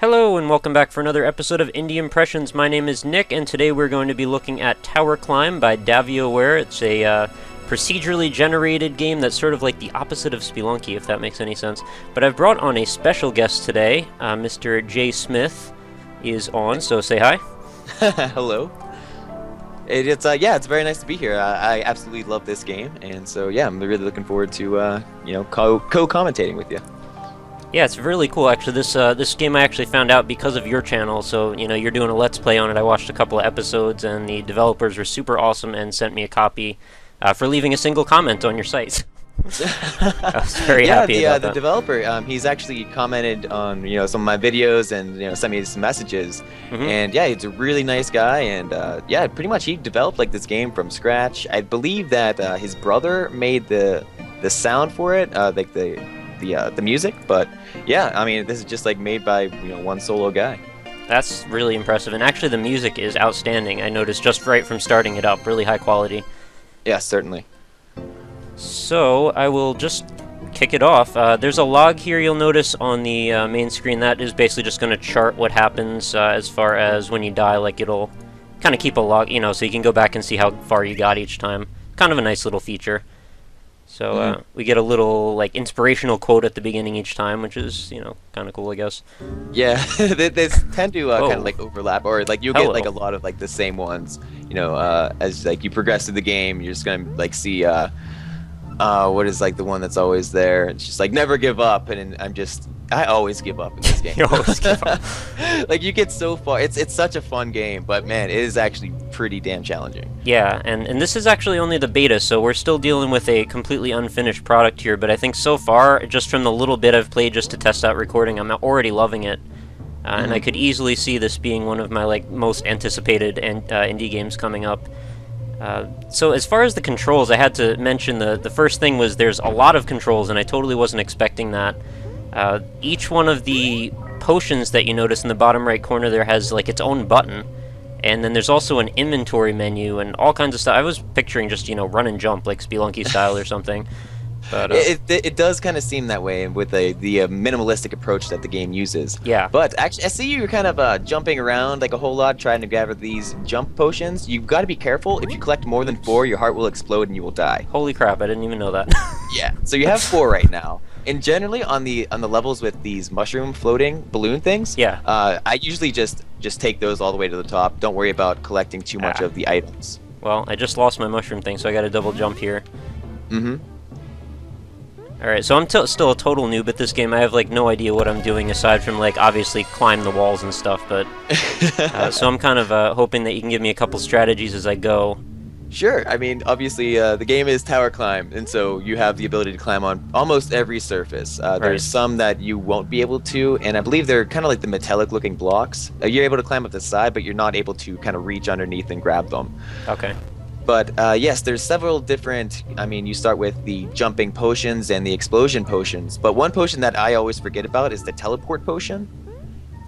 Hello and welcome back for another episode of Indie Impressions. My name is Nick, and today we're going to be looking at Tower Climb by DavioWare. It's a procedurally generated game that's sort of like the opposite of Spelunky, if that makes any sense. But I've brought on a special guest today. Mr. Jay Smith is on, so say hi. Hello. It's very nice to be here. I absolutely love this game, and so yeah, I'm really looking forward to co-commentating with you. Yeah, it's really cool, actually. This game I actually found out because of your channel, so, you're doing a Let's Play on it. I watched a couple of episodes, and the developers were super awesome and sent me a copy for leaving a single comment on your site. I was very happy about that. The developer, he's actually commented on, some of my videos and, sent me some messages. Mm-hmm. And, yeah, he's a really nice guy, and, pretty much he developed, this game from scratch. I believe that his brother made the sound for it, the music, but yeah, I mean, this is just made by one solo guy. That's really impressive, and actually the music is outstanding. I noticed just right from starting it up, really high quality. Yeah, certainly. So I will just kick it off. There's a log here you'll notice on the main screen. That is basically just going to chart what happens as far as when you die. It'll kind of keep a log, so you can go back and see how far you got each time. Kind of a nice little feature. So we get a little inspirational quote at the beginning each time, which is kind of cool, I guess. Yeah, they tend to kind of overlap, or you'll get a lot of the same ones. As you progress through the game, you're just gonna see what is the one that's always there. It's just never give up, and I always give up in this game. You always give up. You get so far. It's such a fun game, but man, it is actually pretty damn challenging. Yeah, and this is actually only the beta, so we're still dealing with a completely unfinished product here, but I think so far, just from the little bit I've played just to test out recording, I'm already loving it. And I could easily see this being one of my most anticipated indie games coming up. So as far as the controls, I had to mention the first thing was there's a lot of controls, and I totally wasn't expecting that. Each one of the potions that you notice in the bottom right corner there has its own button, and then there's also an inventory menu and all kinds of stuff. I was picturing just run and jump like Spelunky style or something. But it does kind of seem that way with the minimalistic approach that the game uses. Yeah. But actually, I see you're kind of jumping around a whole lot trying to gather these jump potions. You've got to be careful. If you collect more than 4, your heart will explode and you will die. Holy crap! I didn't even know that. Yeah. So you have 4 right now. And generally on the levels with these mushroom floating balloon things, yeah. I usually just take those all the way to the top. Don't worry about collecting too much of the items. Well, I just lost my mushroom thing, so I got to double jump here. Mm-hmm. Alright, so I'm still a total noob at this game. I have no idea what I'm doing aside from obviously climb the walls and stuff, but so I'm kind of hoping that you can give me a couple strategies as I go. Sure. I mean, obviously, the game is Tower Climb, and so you have the ability to climb on almost every surface. There's some that you won't be able to, and I believe they're kind of the metallic-looking blocks. You're able to climb up the side, but you're not able to kind of reach underneath and grab them. Okay. But yes, there's several different, you start with the jumping potions and the explosion potions, but one potion that I always forget about is the teleport potion.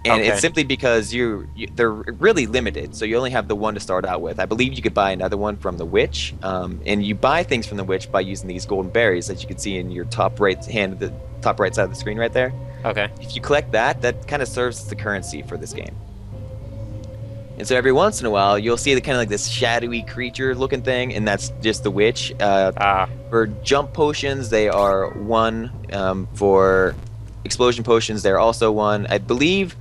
And it's simply because they're really limited, so you only have the one to start out with. I believe you could buy another one from the witch, and you buy things from the witch by using these golden berries that you can see in your top right side of the screen right there. Okay. If you collect that kind of serves as the currency for this game. And so every once in a while, you'll see the kind of this shadowy creature-looking thing, and that's just the witch. For jump potions, they are 1. For explosion potions, they're also 1. I believe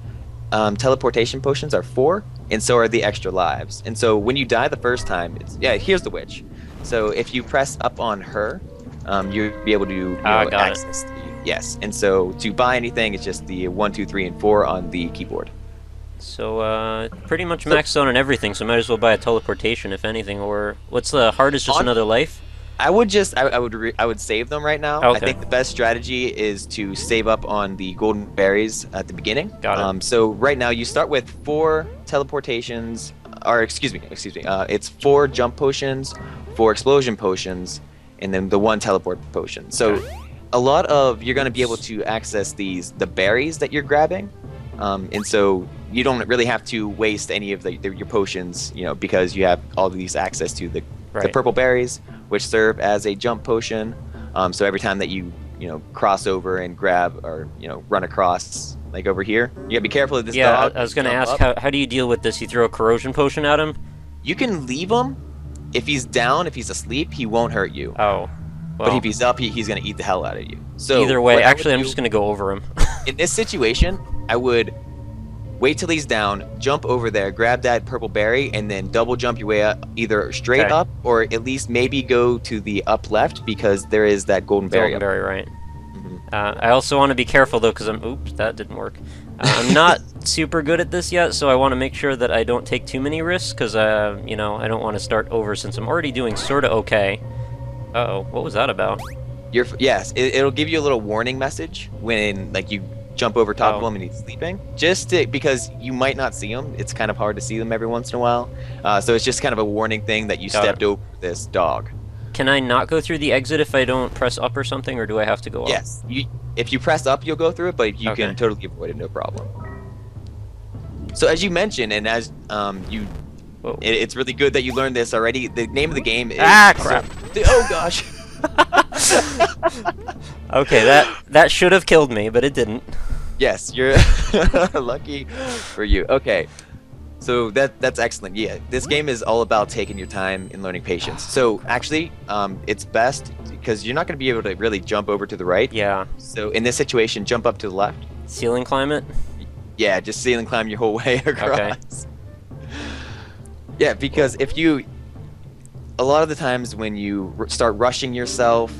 teleportation potions are 4, and so are the extra lives. And so when you die the first time, here's the witch. So if you press up on her, you'll be able to access yes. And so to buy anything, it's just the 1, 2, 3, and 4 on the keyboard. So, pretty much maxed out on everything, so might as well buy a teleportation, if anything, or what's the hardest, just another life? I would save them right now. Okay. I think the best strategy is to save up on the golden berries at the beginning. Got it. So right now you start with 4 teleportations, or excuse me, it's 4 jump potions, 4 explosion potions, and then the 1 teleport potion. So you're going to be able to access the berries that you're grabbing. And so you don't really have to waste any of your potions, because you have all of these access to the purple berries, which serve as a jump potion. So every time that you cross over and grab or run across like over here. You gotta be careful of this Yeah, dog. I was gonna ask, how do you deal with this? You throw a corrosion potion at him? You can leave him. If he's down, if he's asleep, he won't hurt you. Oh. Well, but if he's up, he's gonna eat the hell out of you. So either way, actually, I'm just gonna go over him. In this situation, I would wait till he's down, jump over there, grab that purple berry, and then double jump your way up, either straight up or at least maybe go to the up left because there is that golden berry. Golden berry, right. I also want to be careful though, because oops, that didn't work. I'm not super good at this yet, so I want to make sure that I don't take too many risks, because I don't want to start over since I'm already doing sort of okay. Uh-oh, what was that about? Yes, it'll give you a little warning message when like you jump over top of him and he's sleeping. Because you might not see him. It's kind of hard to see them every once in a while. So it's just kind of a warning thing that you stepped over this dog. Can I not go through the exit if I don't press up or something, or do I have to go up? Yes. If you press up, you'll go through it, but you can totally avoid it, no problem. So as you mentioned, and as it's really good that you learned this already. The name of the game is... Ah, crap. Oh, gosh. Okay, that should have killed me, but it didn't. Yes, you're lucky for you. Okay. So that's excellent. Yeah, this game is all about taking your time and learning patience. So actually, it's best because you're not going to be able to really jump over to the right. Yeah. So in this situation, jump up to the left. Ceiling climb it? Yeah, just ceiling climb your whole way across. Okay. Yeah, because a lot of the times when you start rushing yourself,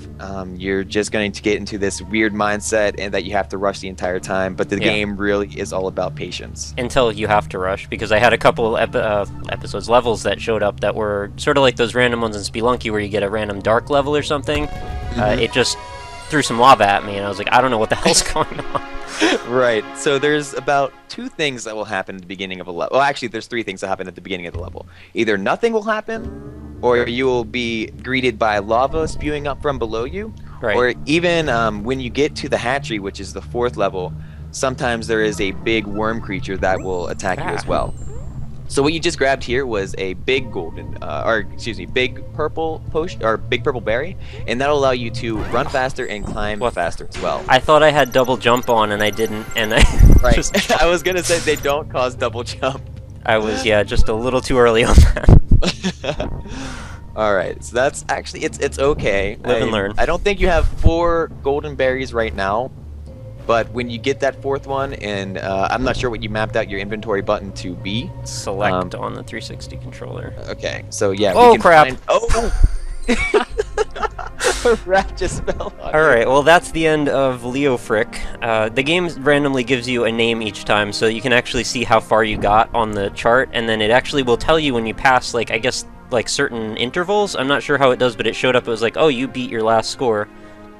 you're just going to get into this weird mindset and that you have to rush the entire time. But the game really is all about patience. Until you have to rush, because I had a couple levels that showed up that were sort of like those random ones in Spelunky where you get a random dark level or something. It just threw some lava at me, and I was like, I don't know what the hell's going on. Right. So there's about 2 things that will happen at the beginning of a level. Well, actually, there's 3 things that happen at the beginning of the level. Either nothing will happen, or you will be greeted by lava spewing up from below you, or even when you get to the hatchery, which is the 4th level, sometimes there is a big worm creature that will attack you as well. So what you just grabbed here was a big big purple potion or big purple berry, and that'll allow you to run faster and climb faster as well. I thought I had double jump on, and I didn't, and I I was gonna say they don't cause double jump. I was just a little too early on that. All right, so that's actually it's okay. Live and learn. I don't think you have 4 golden berries right now. But when you get that 4th one, and I'm not sure what you mapped out your inventory button to be. Select on the 360 controller. Okay, so yeah. Oh, crap! A rat just fell on Alright, well that's the end of Leo Frick. The game randomly gives you a name each time, so you can actually see how far you got on the chart, and then it actually will tell you when you pass, like, I guess, like certain intervals. I'm not sure how it does, but it showed up, it was like, oh, you beat your last score.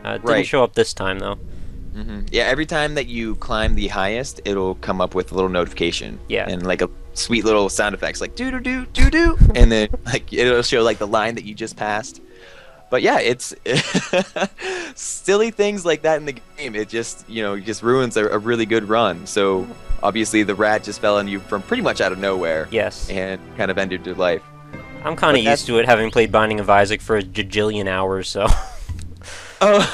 It didn't show up this time, though. Yeah, every time that you climb the highest, it'll come up with a little notification. Yeah. And like a sweet little sound effects, like doo-doo-doo, doo-doo, and then like it'll show like the line that you just passed. But yeah, it's silly things like that in the game. It just, just ruins a really good run. So obviously the rat just fell on you from pretty much out of nowhere. Yes. And kind of ended your life. I'm kind of used to it, having played Binding of Isaac for a jajillion hours, so...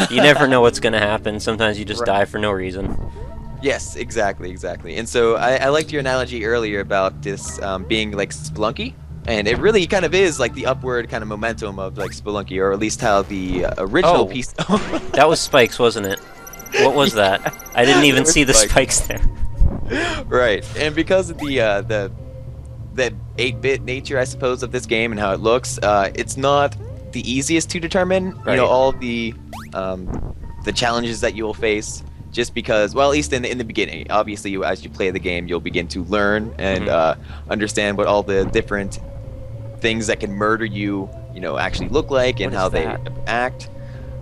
You never know what's going to happen. Sometimes you just die for no reason. Yes, exactly. And so I liked your analogy earlier about this being like Spelunky. And it really kind of is like the upward kind of momentum of like Spelunky, or at least how the original piece... That was spikes, wasn't it? What was that? I didn't even see the spikes there. Right. And because of the 8-bit nature, I suppose, of this game and how it looks, it's not the easiest to determine, all the challenges that you will face, just because, well, at least in the beginning, obviously, as you play the game, you'll begin to learn and understand what all the different things that can murder you, actually look like and how they act.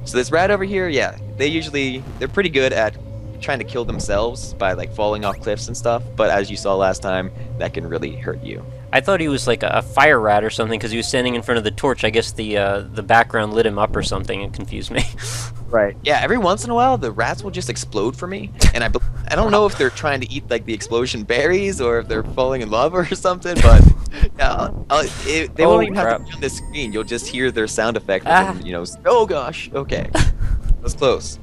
So this rat over here, they're pretty good at trying to kill themselves by like falling off cliffs and stuff, but as you saw last time, that can really hurt you. I thought he was like a fire rat or something because he was standing in front of the torch. I guess the background lit him up or something. It confused me. Right. Yeah, every once in a while, the rats will just explode for me. And I don't know if they're trying to eat like the explosion berries or if they're falling in lava or something, but they won't even have to be on the screen. You'll just hear their sound effect. Oh gosh, okay. That's close.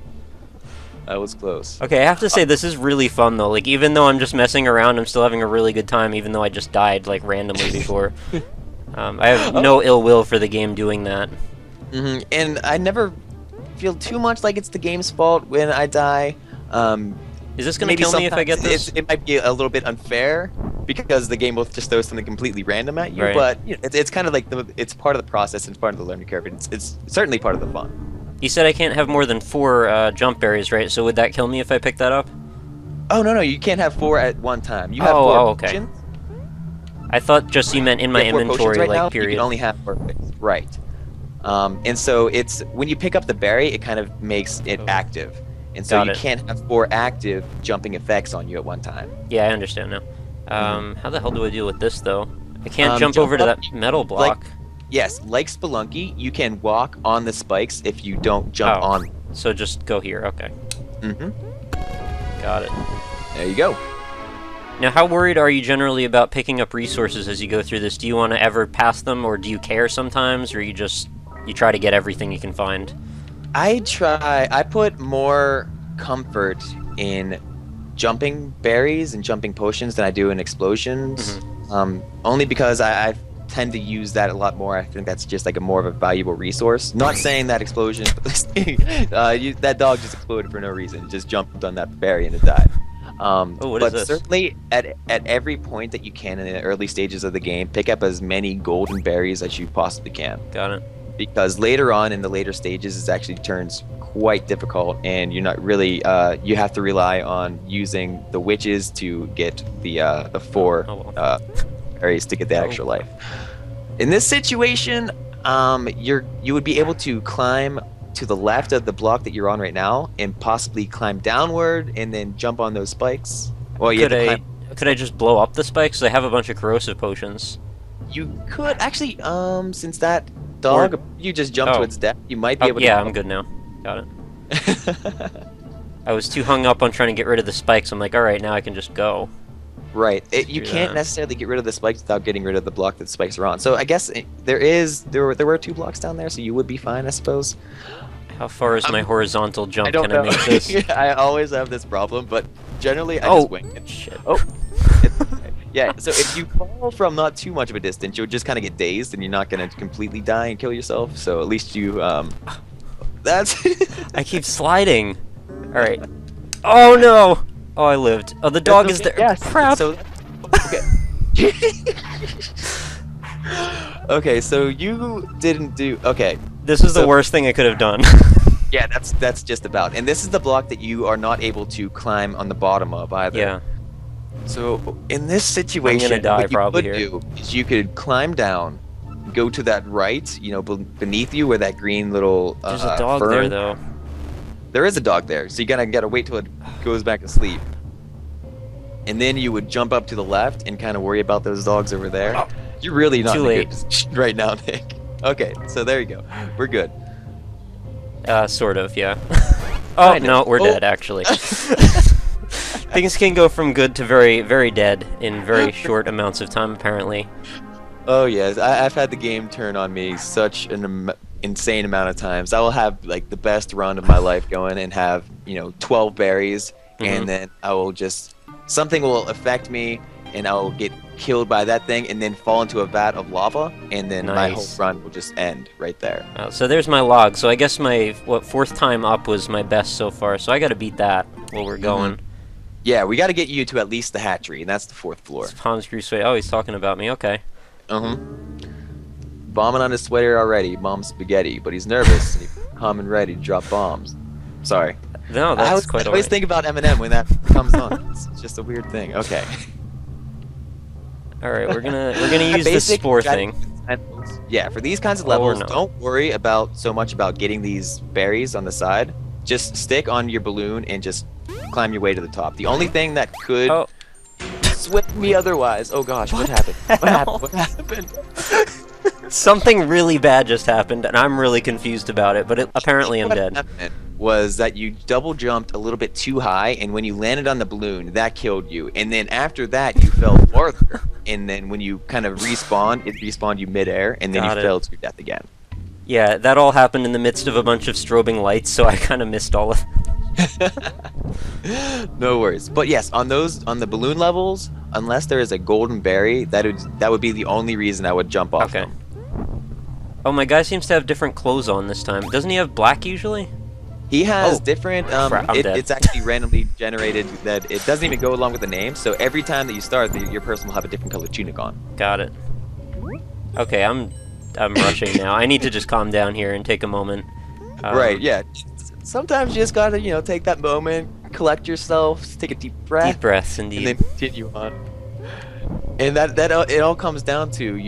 That was close. Okay, I have to say, this is really fun, though. Like, even though I'm just messing around, I'm still having a really good time, even though I just died, like, randomly before. I have no ill will for the game doing that. And I never feel too much like it's the game's fault when I die. Is this gonna kill me if I get this? It might be a little bit unfair because the game will just throw something completely random at you. Right. But you know, it's kind of like it's part of the process and it's part of the learning curve. It's certainly part of the fun. You said I can't have more than 4 jump berries, right? So would that kill me if I pick that up? Oh no, you can't have 4 at one time. You have 4 okay. potions. I thought just you meant in my You have 4 potions inventory, right like, now, period. You can only have 4 things. Right. And so it's when you pick up the berry, it kind of makes it active. And so you can't have 4 active jumping effects on you at one time. Yeah, I understand now. How the hell do I deal with this, though? I can't jump over to that metal block. Yes, like Spelunky, you can walk on the spikes if you don't jump on. So just go here, okay. Got it. There you go. Now, how worried are you generally about picking up resources as you go through this? Do you want to ever pass them, or do you care sometimes, or you try to get everything you can find? I put more comfort in jumping berries and jumping potions than I do in explosions. Only because I tend to use that a lot more. I think that's just like more of a valuable resource. Not saying that explosion, that dog just exploded for no reason. It just jumped on that berry and it died. But certainly at every point that you can in the early stages of the game, pick up as many golden berries as you possibly can. Got it. Because later on in the later stages, it actually turns quite difficult, and you're not really you have to rely on using the witches to get the 4 berries to get the extra life. In this situation, you would be able to climb to the left of the block that you're on right now, and possibly climb downward and then jump on those spikes. Well, could I just blow up the spikes? I have a bunch of corrosive potions. You could actually, since that dog, you just jump to its death. You might be able to. Yeah, I'm good now. Got it. I was too hung up on trying to get rid of the spikes. I'm like, all right, now I can just go. Right. You can't necessarily get rid of the spikes without getting rid of the block that the spikes are on. So I guess there were 2 blocks down there, so you would be fine, I suppose. How far is my horizontal jump? I don't know. I make this? I always have this problem, but generally I just wing it. Shit. Yeah, so if you fall from not too much of a distance, you'll just kind of get dazed, and you're not going to completely die and kill yourself. So at least you, that's... I keep sliding. All right. Oh no! Oh, I lived. Oh, the dog is there. Yes. Crap. So, okay. Okay, so you didn't do... Okay. This is the worst thing I could have done. Yeah, that's just about. And this is the block that you are not able to climb on the bottom of either. Yeah. So in this situation, what you could do is you could climb down, go to that right, beneath you where that green little There's a dog there, though. There is a dog there, so you gotta wait till it goes back to sleep. And then you would jump up to the left and kind of worry about those dogs over there. Oh, you're really not in a good position right now, Nick. Okay, so there you go. We're good. Sort of, yeah. Oh, no, we're dead, actually. Things can go from good to very, very dead in very short amounts of time, apparently. Oh, yes. I've had the game turn on me such an insane amount of times. I will have, like, the best run of my life going and have, 12 berries, and then I will just... Something will affect me, and I will get killed by that thing, and then fall into a vat of lava, and then my whole run will just end right there. Oh, so there's my log. So I guess my, 4th time up was my best so far, so I gotta beat that while we're going. Yeah, we gotta get you to at least the hatchery, and that's the 4th floor. Palm Screw Sway. Oh, he's talking about me. Okay. Bombing on his sweater already, mom's spaghetti, but he's nervous, and he's calm and ready to drop bombs. Sorry. No, that's quite I always think about Eminem when that comes on. It's just a weird thing. Okay. All right, we're gonna use this spore thing. Yeah, for these kinds of levels, don't worry so much about getting these berries on the side. Just stick on your balloon and just climb your way to the top. The only thing that could swip me otherwise. Oh gosh, what happened? What happened? Something really bad just happened, and I'm really confused about it. But apparently, I'm dead. What happened was that you double jumped a little bit too high, and when you landed on the balloon, that killed you. And then after that, you fell farther. And then when you kind of respawned, it respawned you midair, and then you fell to your death again. Yeah, that all happened in the midst of a bunch of strobing lights, so I kind of missed all of it. No worries. But yes, on the balloon levels, unless there is a golden berry, that would be the only reason I would jump off them. Oh, my guy seems to have different clothes on this time. Doesn't he have black usually? He has different. Crap, I'm dead. It's actually randomly generated. That it doesn't even go along with the name. So every time that you start, your person will have a different colored tunic on. Got it. Okay, I'm rushing now. I need to just calm down here and take a moment. Right. Yeah. Sometimes you just gotta, take that moment, collect yourself, take a deep breath. Deep breaths, indeed. And then continue on. And that it all comes down to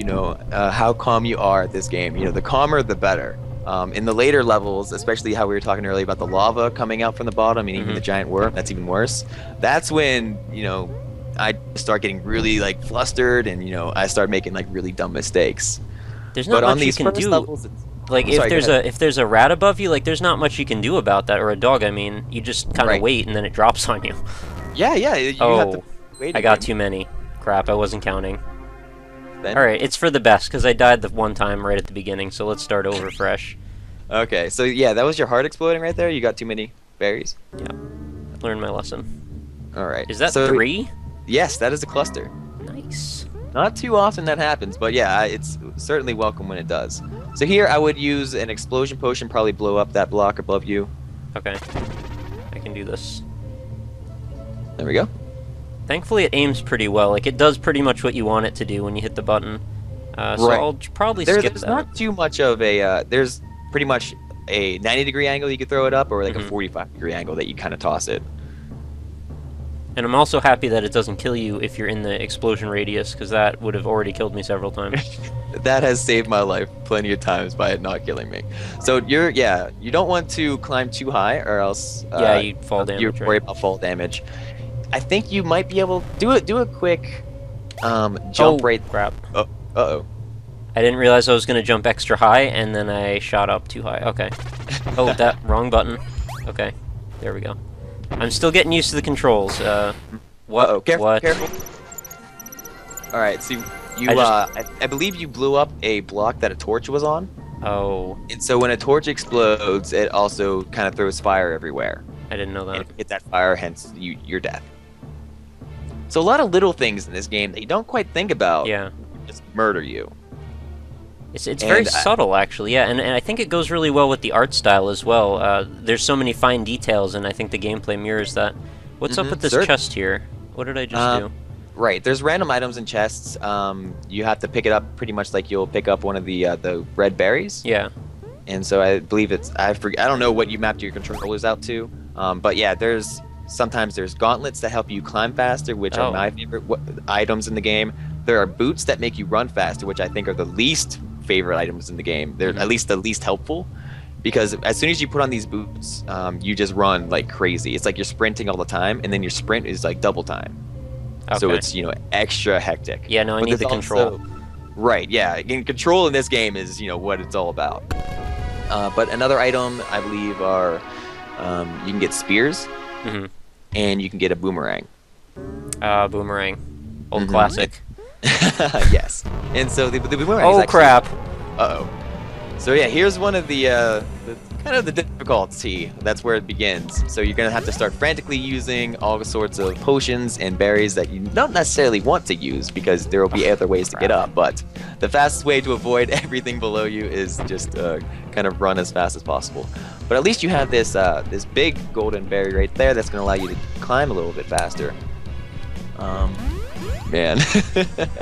how calm you are at this game. The calmer the better. In the later levels, especially how we were talking earlier about the lava coming out from the bottom and even the giant worm, that's even worse. That's when I start getting really flustered and I start making really dumb mistakes. There's not much you can do. Levels, if there's a rat above you, there's not much you can do about that, or a dog. I mean, you just kind of wait and then it drops on you. Yeah. You have to wait. I got too many. Crap, I wasn't counting. Alright, it's for the best, because I died the one time right at the beginning, so let's start over fresh. Okay, so yeah, that was your heart exploding right there? You got too many berries? Yeah. Learned my lesson. Alright. Is that 3? Yes, that is a cluster. Nice. Not too often that happens, but yeah, it's certainly welcome when it does. So here, I would use an explosion potion, probably blow up that block above you. Okay. I can do this. There we go. Thankfully, it aims pretty well. It does pretty much what you want it to do when you hit the button. So I'll probably skip that. There's not too much of a... there's pretty much a 90-degree angle you could throw it up, or a 45-degree angle that you kind of toss it. And I'm also happy that it doesn't kill you if you're in the explosion radius, because that would have already killed me several times. That has saved my life plenty of times by it not killing me. So you don't want to climb too high, or else... you fall damage, you worry about fall damage. I think you might be able to do a quick jump right. Crap. Uh-oh. I didn't realize I was going to jump extra high, and then I shot up too high. Okay. Oh, that wrong button. Okay. There we go. I'm still getting used to the controls. What? Uh-oh. Careful, what? careful. Alright, so I believe you blew up a block that a torch was on. Oh. And so when a torch explodes, it also kind of throws fire everywhere. I didn't know that. And hit that fire, hence your death. So a lot of little things in this game that you don't quite think about just murder you. It's very subtle, actually, yeah, and I think it goes really well with the art style as well. There's so many fine details, and I think the gameplay mirrors that. What's up with this chest here? What did I just do? Right, there's random items in chests. You have to pick it up pretty much like you'll pick up one of the red berries. Yeah. And so I believe I don't know what you mapped your controllers out to, but yeah, sometimes there's gauntlets that help you climb faster, which are my favorite items in the game. There are boots that make you run faster, which I think are the least favorite items in the game. They're at least the least helpful, because as soon as you put on these boots, you just run like crazy. It's like you're sprinting all the time, and then your sprint is like double time. Okay. So it's extra hectic. Yeah, no, I need the control. Right, yeah. Control in this game is what it's all about. But another item I believe are you can get spears, and you can get a boomerang. Boomerang, old classic. Yes, and so the boomerang. Oh crap! Uh-oh. So yeah, here's one of the kind of the difficulty. That's where it begins. So you're gonna have to start frantically using all sorts of potions and berries that you don't necessarily want to use, because there will be other ways to get up. But the fastest way to avoid everything below you is just kind of run as fast as possible. But at least you have this this big golden berry right there that's gonna allow you to climb a little bit faster. Man.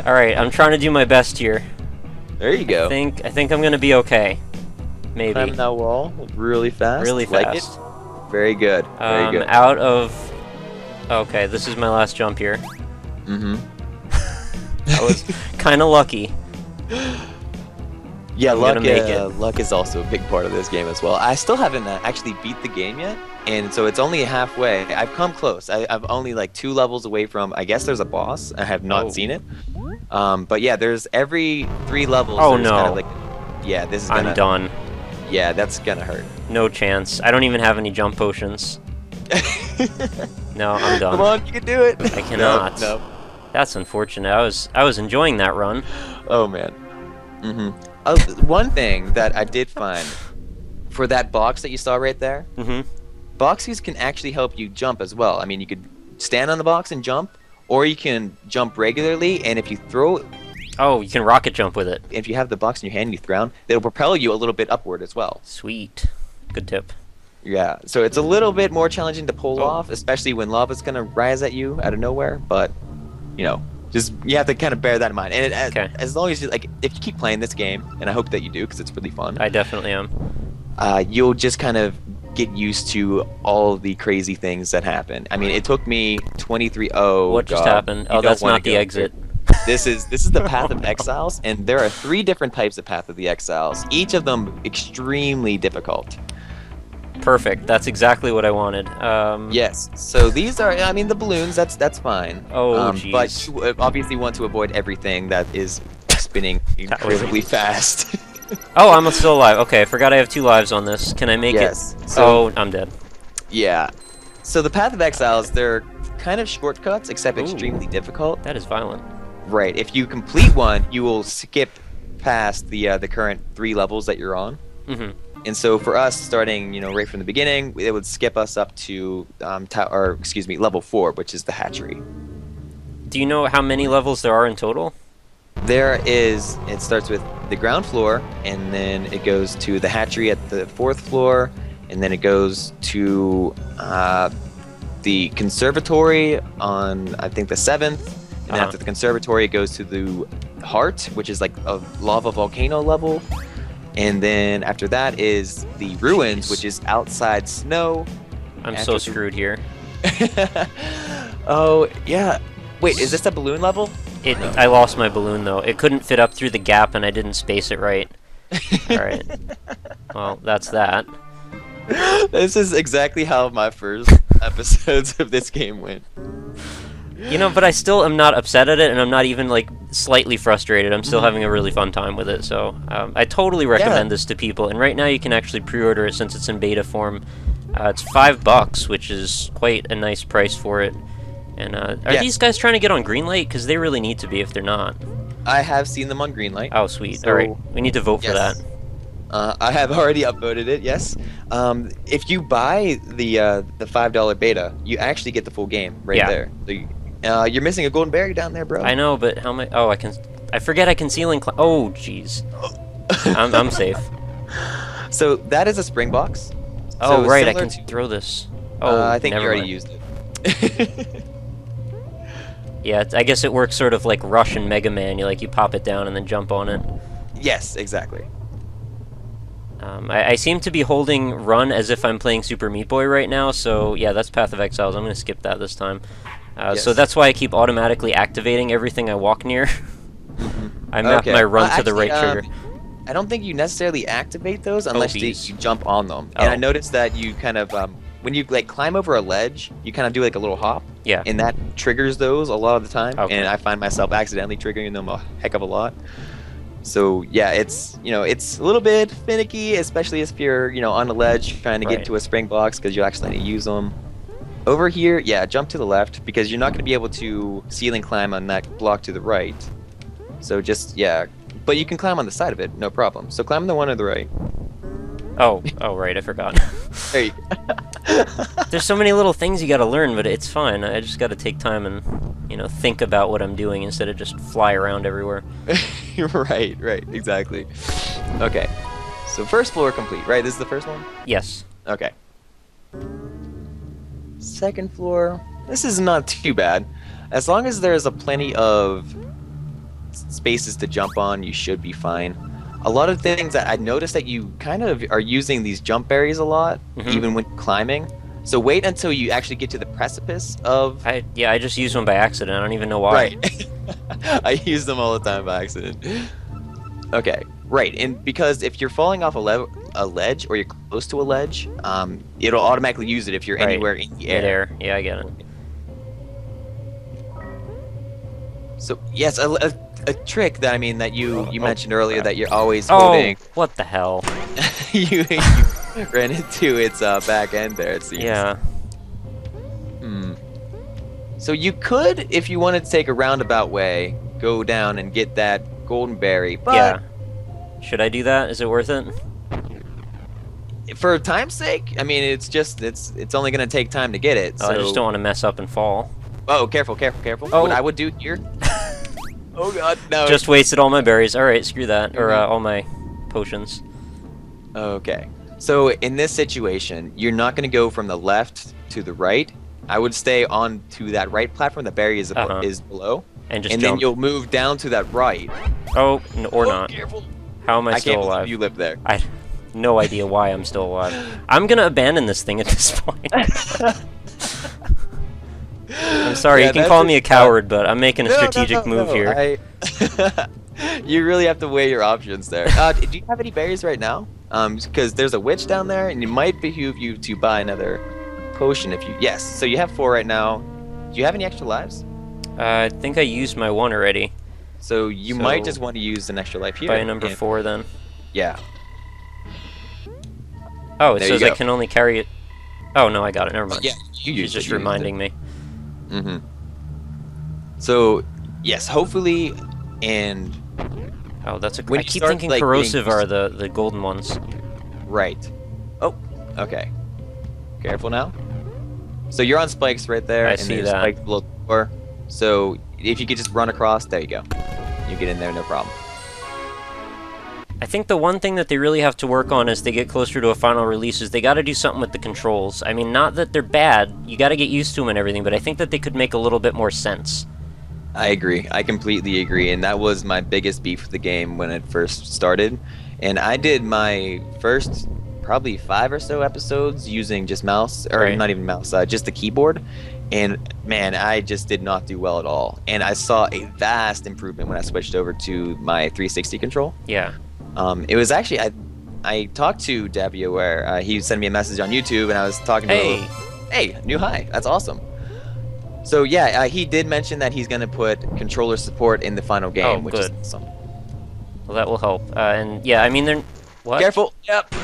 All right, I'm trying to do my best here. There you go. I think I'm gonna be okay. Maybe. Climb that wall really fast. Really fast. Like it? Very good. Very good. Out of. Okay, this is my last jump here. I was kind of lucky. Yeah, luck is also a big part of this game as well. I still haven't actually beat the game yet, and so it's only halfway. I've come close. I've only like 2 levels away from. I guess there's a boss. I have not seen it. But yeah, there's every 3 levels. Oh no! Kind of like, yeah, this is. I'm done. Yeah, that's gonna hurt. No chance. I don't even have any jump potions. No, I'm done. Come on, you can do it. I cannot. No. That's unfortunate. I was enjoying that run. Oh man. One thing that I did find for that box that you saw right there, boxies can actually help you jump as well. I mean, you could stand on the box and jump, or you can jump regularly, and if you throw... Oh, you can rocket jump with it. If you have the box in your hand and you throw down, it'll propel you a little bit upward as well. Sweet. Good tip. Yeah, so it's a little bit more challenging to pull off, especially when lava's going to rise at you out of nowhere, but, you know, just you have to kind of bear that in mind. And as long as you, like, if you keep playing this game, and I hope that you do, because it's really fun. I definitely am. You'll just kind of get used to all the crazy things that happen. I mean, it took me 23... Oh, what just happened? Oh, that's not the exit. This is the Path of Exiles, and there are 3 different types of Path of the Exiles, each of them extremely difficult. Perfect. That's exactly what I wanted. Yes. So these are, I mean, the balloons. That's fine. Oh, jeez. But you obviously want to avoid everything that is spinning incredibly fast. Oh, I'm still alive. Okay, I forgot I have 2 lives on this. Can I make it? So, oh, I'm dead. Yeah. So the Path of Exiles, they're kind of shortcuts, except extremely difficult. That is violent. Right. If you complete one, you will skip past the current 3 levels that you're on. Mm-hmm. And so for us, starting, you know, right from the beginning, it would skip us up to, level 4, which is the hatchery. Do you know how many levels there are in total? It starts with the ground floor, and then it goes to the hatchery at the 4th floor, and then it goes to the conservatory on, I think, the 7th. And then after the conservatory, it goes to the heart, which is like a lava volcano level. And then after that is the ruins, which is outside snow. I'm so screwed here. Oh, yeah. Wait, is this the balloon level? No. I lost my balloon, though. It couldn't fit up through the gap, and I didn't space it right. Alright. Well, that's that. This is exactly how my first episodes of this game went. You know, but I still am not upset at it, and I'm not even, like, slightly frustrated. I'm still having a really fun time with it, so I totally recommend this to people. And right now you can actually pre-order it since it's in beta form. It's $5, which is quite a nice price for it. And are these guys trying to get on Greenlight? Because they really need to be if they're not. I have seen them on Greenlight. Oh, sweet. So, alright, we need to vote for that. I have already upvoted it, yes. If you buy the $5 beta, you actually get the full game right there. So you're missing a golden berry down there, bro. I know, but how many? Oh, I forget I can ceiling climb. Oh, jeez. I'm safe. So that is a spring box. Oh, right, I can throw this. Oh, I think you already mind. used it. Yeah, I guess it works sort of like Rush and Mega Man. You pop it down and then jump on it. Yes, exactly. I seem to be holding run as if I'm playing Super Meat Boy right now, so yeah, that's Path of Exiles. I'm going to skip that this time. So that's why I keep automatically activating everything I walk near. I map my run to the right trigger. I don't think you necessarily activate those unless you jump on them. And I noticed that you kind of, when you climb over a ledge, you kind of do like a little hop. Yeah. And that triggers those a lot of the time. Okay. And I find myself accidentally triggering them a heck of a lot. So yeah, it's a little bit finicky, especially if you're on a ledge trying to get to a spring box because you actually need to use them. Over here, yeah, jump to the left because you're not going to be able to ceiling climb on that block to the right. So just but you can climb on the side of it, no problem. So climb the one to the right. Oh, right, I forgot. There you go. There's so many little things you got to learn, but it's fine. I just got to take time and think about what I'm doing instead of just fly around everywhere. Right, exactly. Okay, so first floor complete, right? This is the first one? Yes. Okay. Second floor, this is not too bad. As long as there's plenty of spaces to jump on, you should be fine. A lot of things that I noticed that you kind of are using these jump berries a lot, even when climbing. So wait until you actually get to the precipice of... I just used one by accident. I don't even know why. Right. I use them all the time by accident. Okay, right. And because if you're falling off a ledge or you're close to a ledge, it'll automatically use it if you're anywhere in the air. Yeah, I get it. So yes, a trick that that you mentioned earlier that you're always holding. Oh, what the hell? you ran into its back end there, it seems. Yeah. So you could, if you wanted to take a roundabout way, go down and get that golden berry. But yeah. Should I do that? Is it worth it? For time's sake, I mean, it's only gonna take time to get it. Oh, So I just don't want to mess up and fall. oh, careful, careful, careful. Oh. What I would do here. Oh God, no. Just wasted all my berries. All right, screw that, or all my potions. Okay. So in this situation, you're not gonna go from the left to the right. I would stay on to that right platform. The berry is below, And just and jump. then you'll move down to that right. Oh, or not. Careful. How am I I still can't alive? believe you live there. I no idea why I'm still alive. I'm gonna abandon this thing at this point. I'm sorry, Yeah, you can that's call me a coward, but I'm making a No, no, strategic no, move no, here. You really have to weigh your options there. Do you have any berries right now? Because there's a witch down there, and it might behoove you to buy another potion if you. Yes. So you have 4 right now. Do you have any extra lives? I think I used my 1 already. So you So, might just want to use an extra life here. Buy number and- 4 then. Yeah. Oh, it There you says I go. can only carry it. Oh no, I got it. Never mind. Yeah. You She's used just it, you used reminding me. it. Mm-hmm. So yes, hopefully, and Oh, that's a. When I you keep start, thinking like, corrosive being- are the golden ones. right. Oh. Okay. Careful now. So you're on spikes right there, I and see there's that. spikes below the door. So if you could just run across, there you go. You get in there, no problem. I think the one thing that they really have to work on as they get closer to a final release is they got to do something with the controls. I mean, not that they're bad, you got to get used to them and everything, but I think that they could make a little bit more sense. I agree. I completely agree, and that was my biggest beef with the game when it first started. And I did my first probably 5 or so episodes using just mouse, or Right. not even mouse, just the keyboard. And man, I just did not do well at all. And I saw a vast improvement when I switched over to my 360 control. Yeah. It was actually I talked to Davio where he sent me a message on YouTube, and I was talking to Hey. him. Hey, new high. That's awesome. So yeah, he did mention that he's gonna put controller support in the final game, Oh, which good. is awesome. Well, that will help. And yeah, I mean, they're. What? Careful. Yep.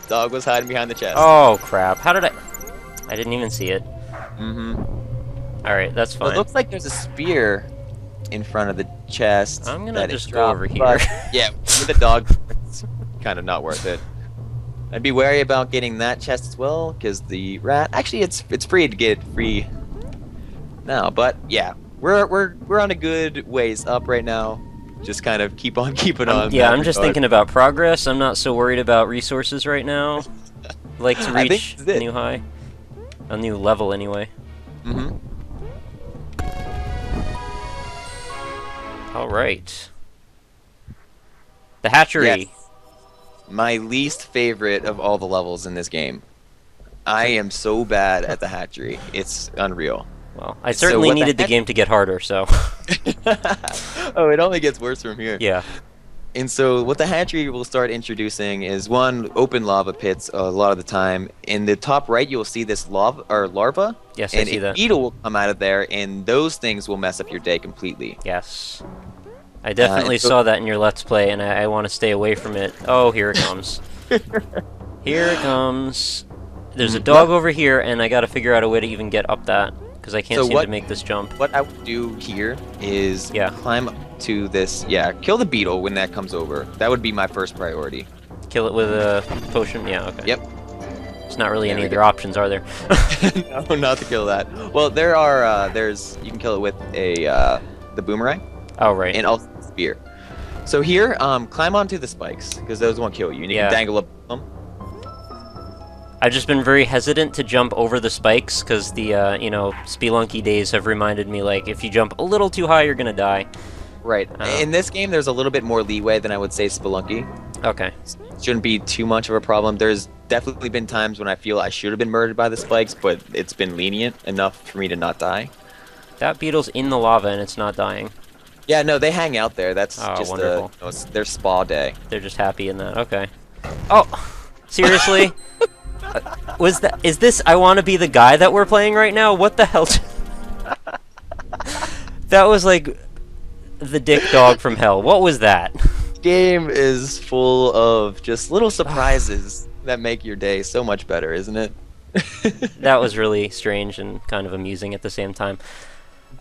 Dog was hiding behind the chest. Oh, crap. How did I. I didn't even see it. Mm-hmm. Alright, that's Well, fine. it looks like there's a spear in front of the chest. I'm gonna that it just go dropped, over here. but, yeah, with the dog, it's kind of not worth it. I'd be wary about getting that chest as well, because the rat. Actually, it's free to get free now, but yeah, we're on a good ways up right now. Just kind of keep on keeping on. Yeah, that I'm just regard. thinking about progress. I'm not so worried about resources right now. Like to I think reach this is a it. new high. A new level, anyway. Mm-hmm. Alright. The hatchery. Yes. My least favorite of all the levels in this game. I am so bad at the hatchery. It's unreal. Well, I So certainly what the needed the heck- game to get harder, so. Oh, it only gets worse from here. Yeah. And so what the hatchery will start introducing is one open lava pits a lot of the time. In the top right, you'll see this lava or larva, Yes, I and see a that. beetle will come out of there, and those things will mess up your day completely. Yes. I definitely and so- saw that in your Let's Play, and I want to stay away from it. Oh, here it comes. Here it comes. There's a dog over here, and I gotta figure out a way to even get up that, because I can't So seem what- to make this jump. What I would do here is Yeah. climb up to this. Yeah, kill the beetle when that comes over. That would be my first priority. Kill it with a potion? Yeah, okay. Yep. There's not really There any we other go. options, are there? No, not to kill that. Well, there are. You can kill it with the boomerang Oh, right. and also the spear. So here, climb onto the spikes because those won't kill you. And you Yeah. can dangle up them. I've just been very hesitant to jump over the spikes, because the, Spelunky days have reminded me, like, if you jump a little too high, you're gonna die. Right. Oh. In this game, there's a little bit more leeway than I would say Spelunky. Okay. Shouldn't be too much of a problem. There's definitely been times when I feel I should have been murdered by the spikes, but it's been lenient enough for me to not die. That beetle's in the lava, and it's not dying. Yeah, no, they hang out there. That's Oh, just wonderful. it's their spa day. They're just happy in that. Okay. Oh! Seriously? Is this I Want to Be the Guy that we're playing right now? What the hell? That was like the dick dog from hell. What was that? Game is full of just little surprises that make your day so much better, isn't it? That was really strange and kind of amusing at the same time.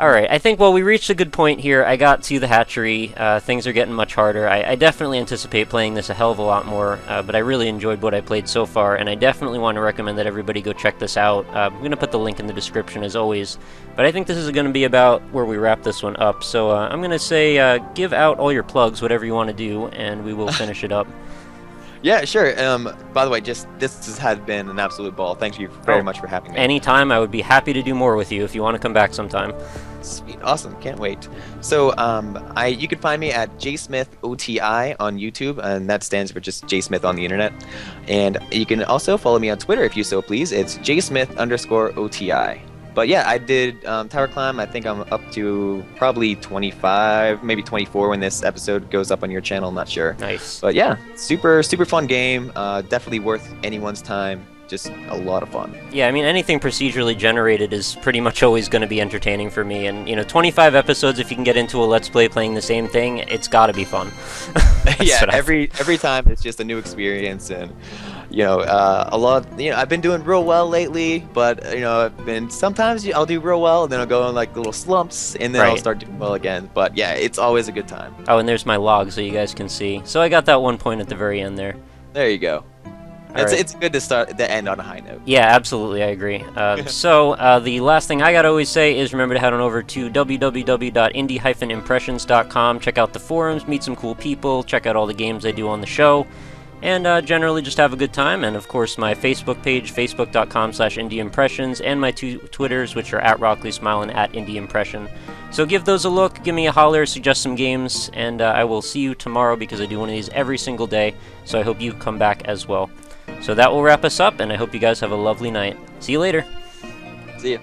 Alright, I think, well, we reached a good point here. I got to the hatchery. Things are getting much harder. I definitely anticipate playing this a hell of a lot more, but I really enjoyed what I played so far, and I definitely want to recommend that everybody go check this out. I'm going to put the link in the description as always, but I think this is going to be about where we wrap this one up. So I'm going to say give out all your plugs, whatever you want to do, and we will finish it up. Yeah, sure. By the way, this has been an absolute ball. Thank you very much for having me. Anytime. I would be happy to do more with you if you want to come back sometime. Sweet, awesome, can't wait. So you can find me at jsmithoti on YouTube, and that stands for just jsmith on the internet. And you can also follow me on Twitter if you so please. It's jsmith_oti. But yeah, I did Tower Climb. I think I'm up to probably 25, maybe 24 when this episode goes up on your channel. I'm not sure. Nice. But yeah, super fun game. Definitely worth anyone's time. Just a lot of fun. Yeah, I mean, anything procedurally generated is pretty much always going to be entertaining for me. And, 25 episodes, if you can get into a Let's Play playing the same thing, it's got to be fun. Yeah, every time it's just a new experience. And, a lot, I've been doing real well lately, but, sometimes I'll do real well, and then I'll go in like little slumps, and then I'll start doing well again. But yeah, it's always a good time. Oh, and there's my log so you guys can see. So I got that one point at the very end there. There you go. It's good to end on a high note. Yeah, absolutely, I agree. So the last thing I gotta always say is remember to head on over to www.indie-impressions.com, check out the forums, meet some cool people, check out all the games I do on the show, and generally just have a good time. And of course my Facebook page, facebook.com/indieimpressions, and my two Twitters, which are at RockLeeSmile and at indieimpression. So give those a look, give me a holler, suggest some games, and I will see you tomorrow because I do one of these every single day, so I hope you come back as well. So that will wrap us up, and I hope you guys have a lovely night. See you later. See ya.